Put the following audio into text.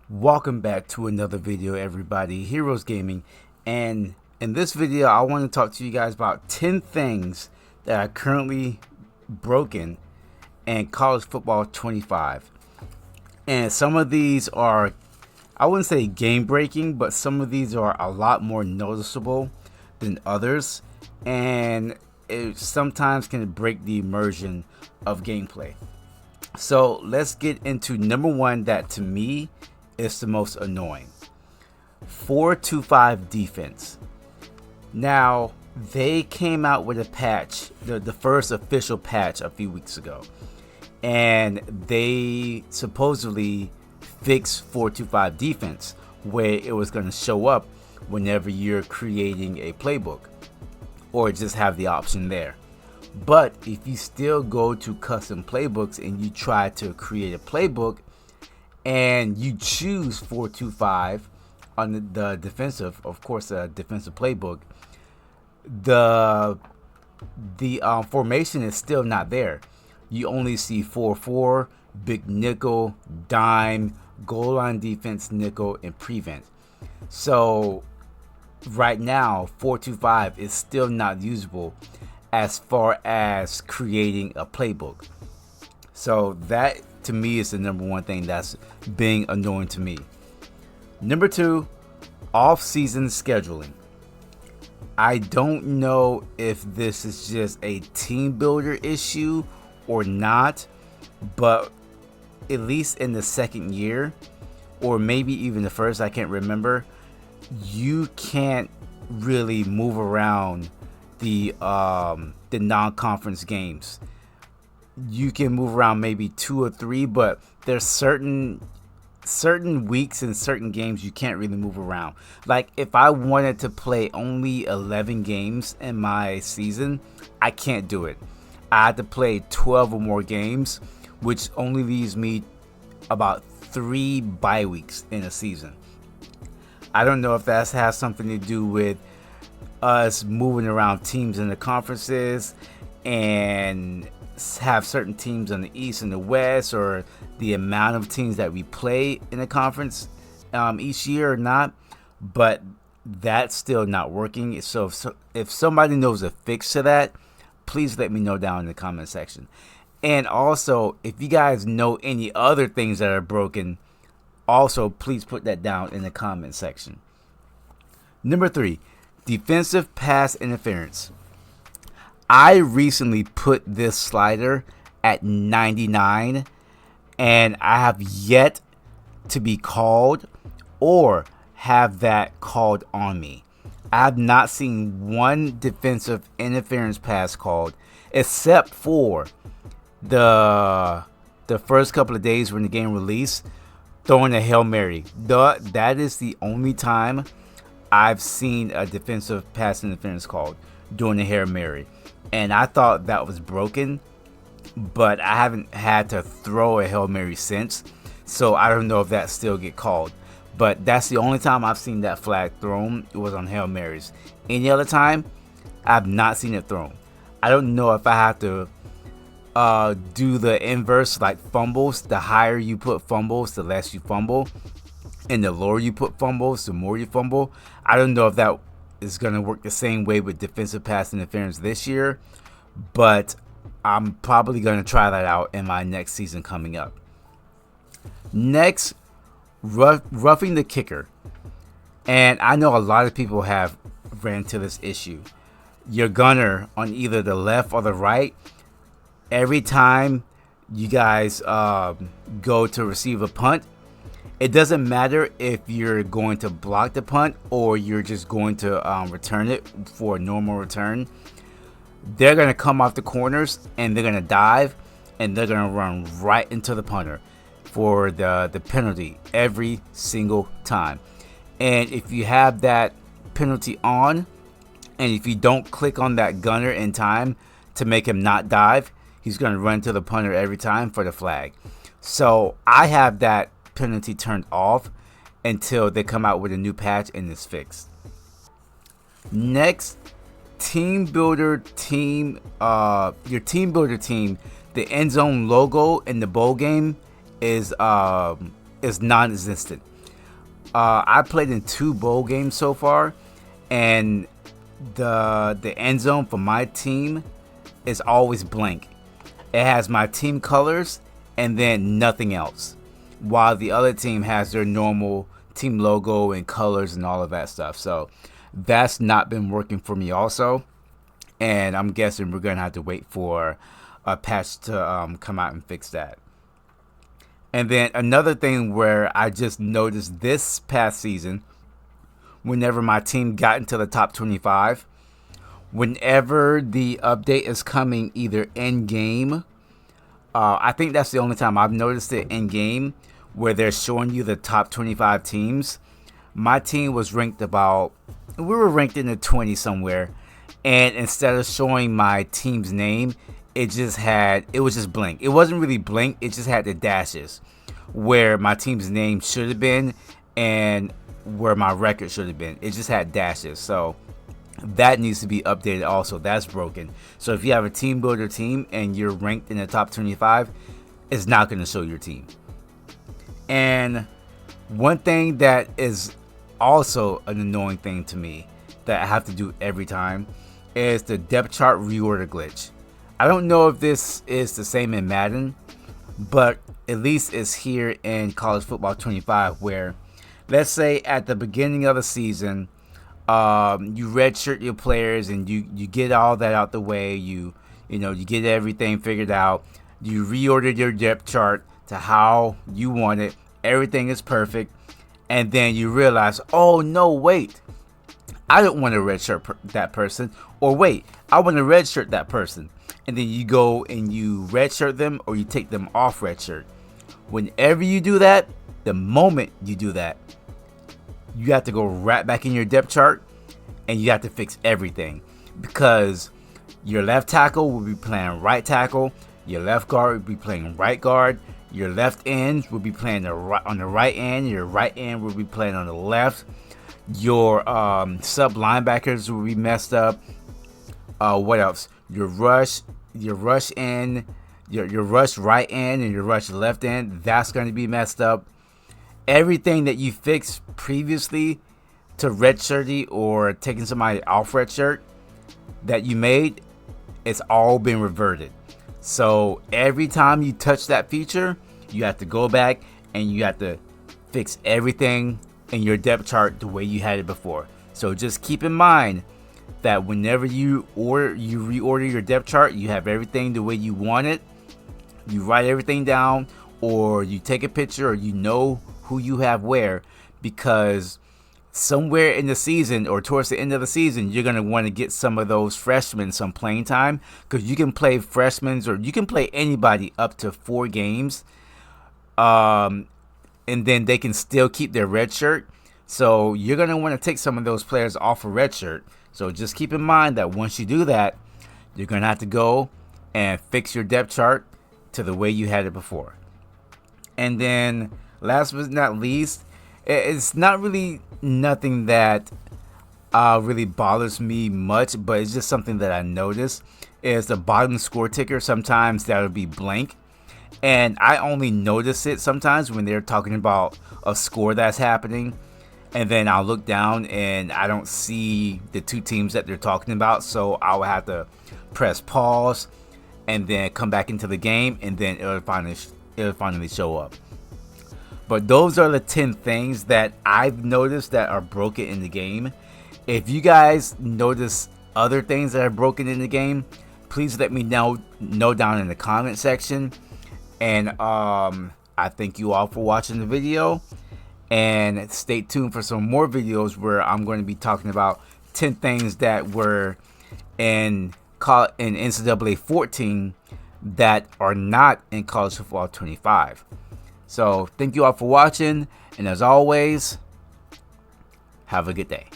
Welcome back to another video, everybody. Heroes Gaming, and in this video I want to talk to you guys about 10 things that are currently broken in college football 25. And some of these are, I wouldn't say game breaking, but some of these are a lot more noticeable than others, and it sometimes can break the immersion of gameplay. So let's get into number one, that to me is the most annoying. 4-2-5 defense. Now, they came out with a patch, the first official patch a few weeks ago, and they supposedly fixed 4-2-5 defense, where it was going to show up whenever you're creating a playbook, or just have the option there. But if you still go to custom playbooks and you try to create a playbook and you choose 4-2-5 on the defensive, of course, a defensive playbook, the formation is still not there. You only see 4-4, big nickel, dime, goal line defense, nickel, and prevent. So right now, 4-2-5 is still not usable as far as creating a playbook. So that to me is the number one thing that's being annoying to me. Number two, off-season scheduling. I don't know if this is just a team builder issue or not, but at least in the second year, or maybe even the first, I can't remember, you can't really move around the non-conference games. You can move around maybe 2 or 3, but there's certain weeks and certain games you can't really move around. Like if I wanted to play only 11 games in my season, I can't do it. I had to play 12 or more games, which only leaves me about 3 bye weeks in a season. I don't know if that has something to do with us moving around teams in the conferences and have certain teams on the East and the West, or the amount of teams that we play in a conference each year or not, but that's still not working. So if somebody knows a fix to that, please let me know down in the comment section. And also, if you guys know any other things that are broken, also please put that down in the comment section. Number 3, defensive pass interference. I recently put this slider at 99, and I have yet to be called or have that called on me. I have not seen one defensive interference pass called, except for the first couple of days when the game released, throwing a Hail Mary. That is the only time I've seen a defensive pass interference called, doing a Hail Mary. And I thought that was broken, but I haven't had to throw a Hail Mary since, so I don't know if that still get called. But that's the only time I've seen that flag thrown. It was on Hail Marys. Any other time, I've not seen it thrown. I don't know if I have to do the inverse, like fumbles. The higher you put fumbles, the less you fumble, and the lower you put fumbles, the more you fumble. I don't know if that is going to work the same way with defensive pass interference this year, but I'm probably going to try that out in my next season coming up. Next, roughing the kicker. And I know a lot of people have ran into this issue. Your gunner on either the left or the right, every time you guys go to receive a punt, it doesn't matter if you're going to block the punt or you're just going to return it for a normal return. They're going to come off the corners and they're going to dive and they're going to run right into the punter for the penalty every single time. And if you have that penalty on, and if you don't click on that gunner in time to make him not dive, he's going to run to the punter every time for the flag. So I have that penalty turned off until they come out with a new patch and it's fixed. Next, team builder team. Your team builder team, the end zone logo in the bowl game is non-existent. I played in 2 bowl games so far, and the end zone for my team is always blank. It has my team colors and then nothing else, while the other team has their normal team logo and colors and all of that stuff. So that's not been working for me also, and I'm guessing we're gonna have to wait for a patch to come out and fix that. And then another thing where I just noticed this past season, whenever my team got into the top 25, whenever the update is coming either in game, I think that's the only time I've noticed it in game, where they're showing you the top 25 teams. My team was ranked we were ranked in the 20 somewhere, and instead of showing my team's name, it was just blank. It wasn't really blank, it just had the dashes where my team's name should have been and where my record should have been. It just had dashes. So that needs to be updated also. That's broken. So if you have a team builder team and you're ranked in the top 25, it's not going to show your team. And one thing that is also an annoying thing to me that I have to do every time is the depth chart reorder glitch. I don't know if this is the same in Madden, but at least it's here in College Football 25, where let's say at the beginning of the season, you redshirt your players and you get all that out the way. You get everything figured out. You reordered your depth chart to how you want it. Everything is perfect. And then you realize, oh no, wait, I don't want to redshirt that person. Or wait, I want to redshirt that person. And then you go and you redshirt them, or you take them off redshirt. Whenever you do that, the moment you do that, you have to go right back in your depth chart and you have to fix everything, because your left tackle will be playing right tackle, your left guard will be playing right guard, your left ends will be playing on the right end, your right end will be playing on the left, your sub linebackers will be messed up. What else? Your rush end, your rush right end and your rush left end, that's going to be messed up. Everything that you fixed previously to redshirty or taking somebody off redshirt that you made, it's all been reverted. So every time you touch that feature, you have to go back and you have to fix everything in your depth chart the way you had it before. So just keep in mind that whenever you reorder your depth chart, you have everything the way you want it. You write everything down, or you take a picture, or you know who you have where, because somewhere in the season or towards the end of the season, you're going to want to get some of those freshmen some playing time, because you can play freshmen, or you can play anybody up to 4 games, and then they can still keep their red shirt. So you're going to want to take some of those players off a red shirt. So just keep in mind that once you do that, you're going to have to go and fix your depth chart to the way you had it before. And then last but not least, it's not really nothing that really bothers me much, but it's just something that I noticed, is the bottom score ticker. Sometimes that'll be blank, and I only notice it sometimes when they're talking about a score that's happening, and then I'll look down and I don't see the 2 teams that they're talking about, so I'll have to press pause and then come back into the game, and then it'll finally show up. But those are the 10 things that I've noticed that are broken in the game. If you guys notice other things that are broken in the game, please let me know down in the comment section. And I thank you all for watching the video. And stay tuned for some more videos where I'm going to be talking about 10 things that were in NCAA 14 that are not in College Football 25. So thank you all for watching, and as always, have a good day.